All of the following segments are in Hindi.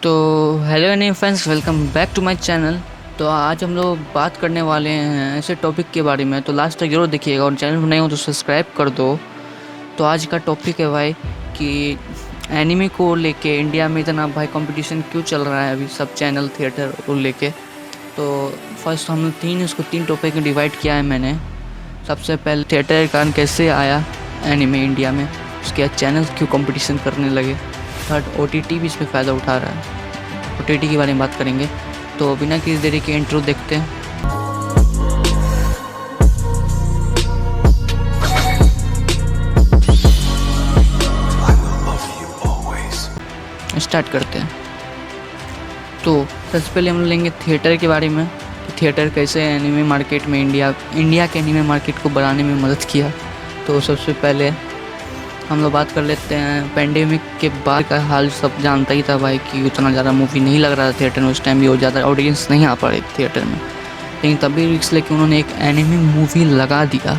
तो hello any friends, welcome back to my channel. तो आज हम लोग बात करने वाले हैं ऐसे टॉपिक के बारे में, तो लास्ट तक जरूर देखिएगा और चैनल पर नए हो तो सब्सक्राइब कर दो। तो आज का टॉपिक है भाई कि एनिमे को लेके इंडिया में इतना भाई कंपटीशन क्यों चल रहा है अभी सब चैनल थिएटर को लेके। तो फर्स्ट हम लोग इसको तीन टॉपिक में डिवाइड किया है मैंने। सबसे पहले थिएटर के कारण कैसे आया एनिमे इंडिया में, उसके बाद चैनल क्यों कंपटीशन करने लगे, थर्ड ओटीटी भी इसमें फ़ायदा उठा रहा है, ओटीटी के बारे में बात करेंगे। तो बिना किसी देरी के इंट्रो देखते हैं। स्टार्ट करते हैं। तो सबसे पहले हम लेंगे थिएटर के बारे में कि थिएटर कैसे एनिमे मार्केट में इंडिया के एनिमे मार्केट को बढ़ाने में मदद किया। तो सबसे पहले हम लोग बात कर लेते हैं पेंडेमिक के बाद का हाल। सब जानता ही था भाई कि उतना ज़्यादा मूवी नहीं लग रहा था थिएटर में, उस टाइम भी और ज़्यादा ऑडियंस नहीं आ पा रही थिएटर में। लेकिन तभी रिक्स लेके उन्होंने एक एनिमे मूवी लगा दिया,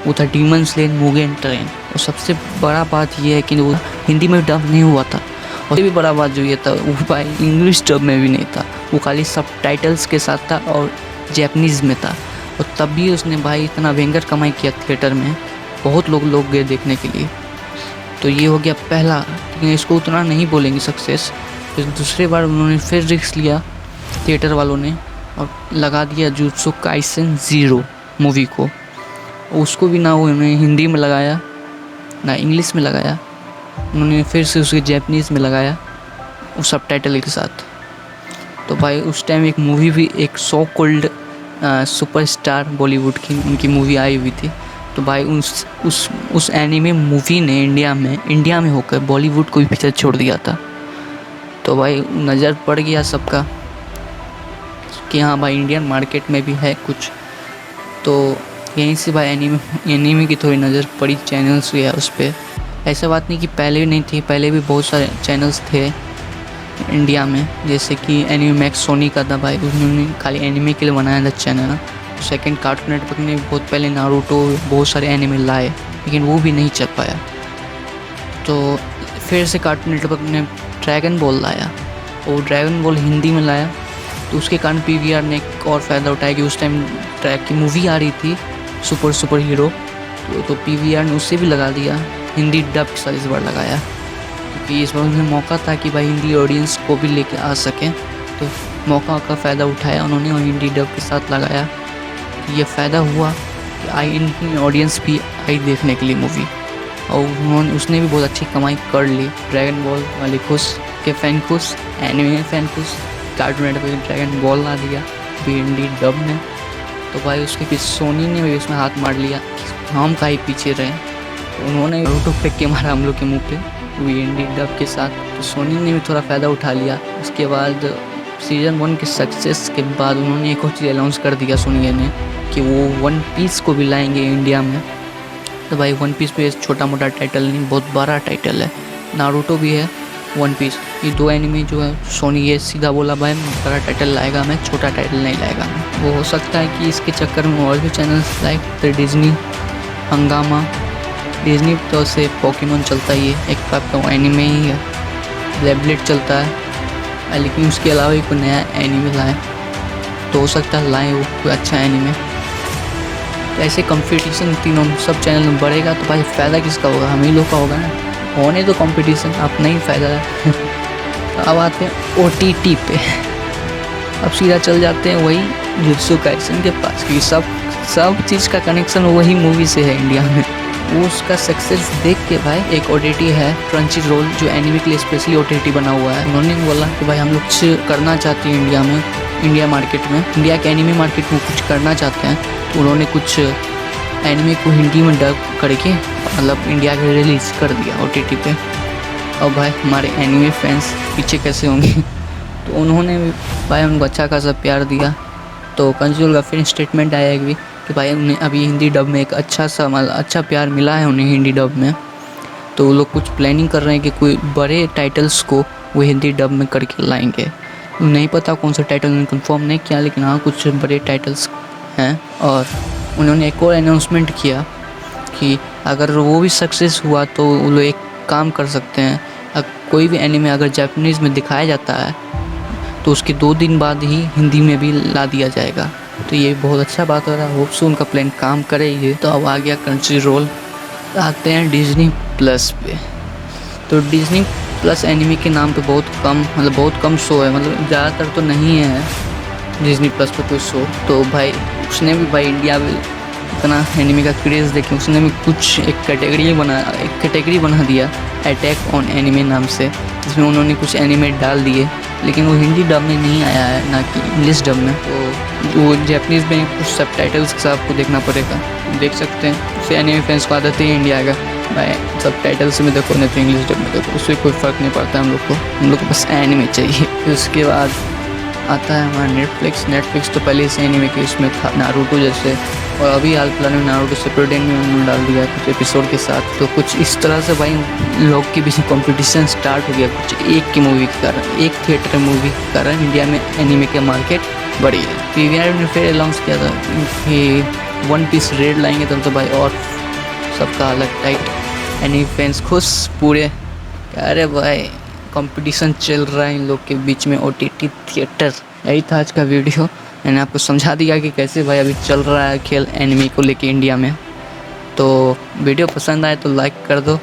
वो था डीमन स्लेयर मुगेन ट्रेन। और सबसे बड़ा बात ये है कि वो हिंदी में डब नहीं हुआ था, और भी बड़ा बात जो ये था वो भाई इंग्लिश डब में भी नहीं था, वो खाली सब टाइटल्स के साथ था और जैपनीज़ में था। और तब भी उसने भाई इतना भयंकर कमाई किया थिएटर में, बहुत लोग गए देखने के लिए। तो ये हो गया पहला, लेकिन इसको उतना नहीं बोलेंगे सक्सेस। फिर दूसरी बार उन्होंने फिर रिस्क लिया थिएटर वालों ने और लगा दिया जुत्सु काइसेन ज़ीरो मूवी को। उसको भी ना उन्होंने हिंदी में लगाया ना इंग्लिश में लगाया, उन्होंने फिर से उसके जैपनीज़ में लगाया उस सब टाइटल के साथ। तो भाई उस टाइम एक मूवी भी, एक सो कॉल्ड सुपरस्टार बॉलीवुड की उनकी मूवी आई हुई थी। तो भाई उस एनीमे मूवी ने इंडिया में होकर बॉलीवुड को भी पीछे छोड़ दिया था। तो भाई नज़र पड़ गया सबका कि हाँ भाई इंडियन मार्केट में भी है कुछ। तो यहीं से भाई एनीमे की थोड़ी नज़र पड़ी चैनल्स भी है उस पर। ऐसा बात नहीं कि पहले नहीं थी, पहले भी बहुत सारे चैनल्स थे इंडिया में, जैसे कि एनिमे मैक्स सोनी का था भाई, उन्होंने खाली एनिमे के लिए बनाया था चैनल। सेकंड कार्टून नेटवर्क ने बहुत पहले नारुतो बहुत सारे एनिमे लाए, लेकिन वो भी नहीं चल पाया। तो फिर से कार्टून नेटवर्क ने ड्रैगन बॉल लाया, और ड्रैगन बॉल हिंदी में लाया। तो उसके कारण पीवीआर ने एक और फ़ायदा उठाया कि उस टाइम ट्रैक की मूवी आ रही थी सुपर हीरो, तो पीवीआर ने उससे भी लगा दिया, हिंदी डब के साथ इस बार लगाया, क्योंकि इस बार उन्हें मौका था कि भाई हिंदी ऑडियंस को भी लेके आ सकें। तो मौका का फ़ायदा उठाया उन्होंने और हिंदी डब के साथ लगाया। ये फ़ायदा हुआ कि इंडियन ऑडियंस भी आई देखने के लिए मूवी, और उसने भी बहुत अच्छी कमाई कर ली। ड्रैगन बॉल वाले खुश के फ़ैन खुश, एनिमे फ़ैन खुश, कार्टून नेटवर्क में ड्रैगन बॉल ला दिया भी हिंदी डब में। तो भाई उसके पीछे सोनी ने भी उसमें हाथ मार लिया, हम का ही पीछे रहे। तो उन्होंने नारुतो फेंक के मारा हम लोग के मुँह पे भी हिंदी डब के साथ। तो सोनी ने भी थोड़ा फ़ायदा उठा लिया। उसके बाद सीज़न 1 के सक्सेस के बाद उन्होंने एक और चीज़ अनाउंस कर दिया सोनी ने कि वो वन पीस को भी लाएंगे इंडिया में। तो भाई वन पीस भी छोटा मोटा टाइटल नहीं, बहुत बड़ा टाइटल है। नारुतो भी है, वन पीस, ये दो एनिमे जो है सोनी ये सीधा बोला भाई बड़ा टाइटल लाएगा, मैं छोटा टाइटल नहीं लाएगा। वो हो सकता है कि इसके चक्कर में और भी चैनल्स लाइक डिज्नी, हंगामा, डिज्नी तो से पोकेमोन चलता ही है, एक टाइप का एनिमे ही है, बेब्लेड चलता है, लेकिन उसके अलावा ही कोई नया एनिमे लाए तो हो सकता है लाएँ वो कोई अच्छा एनिमे। तो ऐसे कंपटीशन तीनों सब चैनल में बढ़ेगा तो भाई फ़ायदा किसका होगा, हम ही लोग का होगा ना। होने तो कंपटीशन अपना ही फ़ायदा है। तो अब आते हैं ओटीटी पे, अब सीधा चल जाते हैं वही जुत्सु काइसेन के पास, क्योंकि सब चीज़ का कनेक्शन वही मूवी से है इंडिया में। वो उसका सक्सेस देख के भाई एक ओटीटी है क्रंचीरोल, जो एनिमे के लिए स्पेशली ओटीटी बना हुआ है। उन्होंने बोला कि भाई हम लोग कुछ करना चाहते हैं इंडिया में, इंडिया मार्केट में, इंडिया के एनिमे मार्केट में कुछ करना चाहते हैं। तो उन्होंने कुछ एनिमे को हिंदी में डब करके मतलब इंडिया के रिलीज़ कर दिया ओटीटी पे। और भाई हमारे एनिमे फैंस पीछे कैसे होंगे। तो उन्होंने भी भाई उनको अच्छा खासा प्यार दिया। तो क्रंचीरोल का फिर स्टेटमेंट आया कि भाई उन्हें अभी हिंदी डब में एक अच्छा प्यार मिला है उन्हें हिंदी डब में। तो वो लोग कुछ प्लानिंग कर रहे हैं कि कोई बड़े टाइटल्स को वो हिंदी डब में करके लाएंगे। नहीं पता कौन सा टाइटल उन्होंने कंफर्म नहीं किया, लेकिन हाँ कुछ बड़े टाइटल्स हैं। और उन्होंने एक और अनाउंसमेंट किया कि अगर वो भी सक्सेस हुआ तो वो लोग एक काम कर सकते हैं, कोई भी एनिमे अगर जापानीज़ में दिखाया जाता है तो उसके 2 दिन बाद ही हिंदी में भी ला दिया जाएगा। तो ये बहुत अच्छा बात हो रहा है, होप सो उनका प्लान काम करे ये। तो अब आ गया कंट्री रोल, आते हैं डिज्नी प्लस पे। तो डिज्नी प्लस एनिमे के नाम पे बहुत कम शो है, मतलब ज़्यादातर तो नहीं है डिज्नी प्लस पे कोई शो। तो भाई उसने भी भाई इंडिया में इतना एनिमे का क्रेज़ देखे उसने भी कुछ एक कैटेगरी बना दिया अटैक ऑन एनिमे नाम से, जिसमें उन्होंने कुछ एनिमे डाल दिए, लेकिन वो हिंदी डब में नहीं आया है, ना कि इंग्लिश डब में। तो वो जापानीज़ में कुछ सबटाइटल्स के साथ आपको देखना पड़ेगा, देख सकते हैं। उससे एनिमे फैंस को आदत ही इंडिया का भाई सबटाइटल्स में देखो नहीं तो इंग्लिश डब में देखो, उससे कोई फ़र्क नहीं पड़ता हम लोग को बस एनिमे चाहिए। फिर उसके बाद आता है हमारा नेटफ्लिक्स तो पहले से एनिमे के इसमें था नारुतो जैसे, और अभी हाल फिलहाल में नारुतो सेपरेट में उन्होंने डाल दिया कुछ एपिसोड के साथ। तो कुछ इस तरह से भाई लोग के बीच में कंपटीशन स्टार्ट हो गया कुछ एक की मूवी के कारण, एक थिएटर मूवी के कारण इंडिया में एनिमे के मार्केट बढ़ी है। पीवीआर ने फिर अनाउंस किया था कि वन पीस रेड लाएंगे, तब तो भाई और सबका अलग टाइट, एनिमे फैंस खुश पूरे। अरे भाई कंपटीशन चल रहा है इन लोग के बीच में ओटीटी थिएटर। यही था आज का वीडियो, मैंने आपको समझा दिया कि कैसे भाई अभी चल रहा है खेल एनिमे को लेके इंडिया में। तो वीडियो पसंद आए तो लाइक कर दो,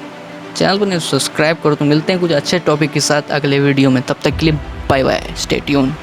चैनल को नहीं सब्सक्राइब करो। तो मिलते हैं कुछ अच्छे टॉपिक के साथ अगले वीडियो में, तब तक के लिए बाय बाय, स्टे ट्यून।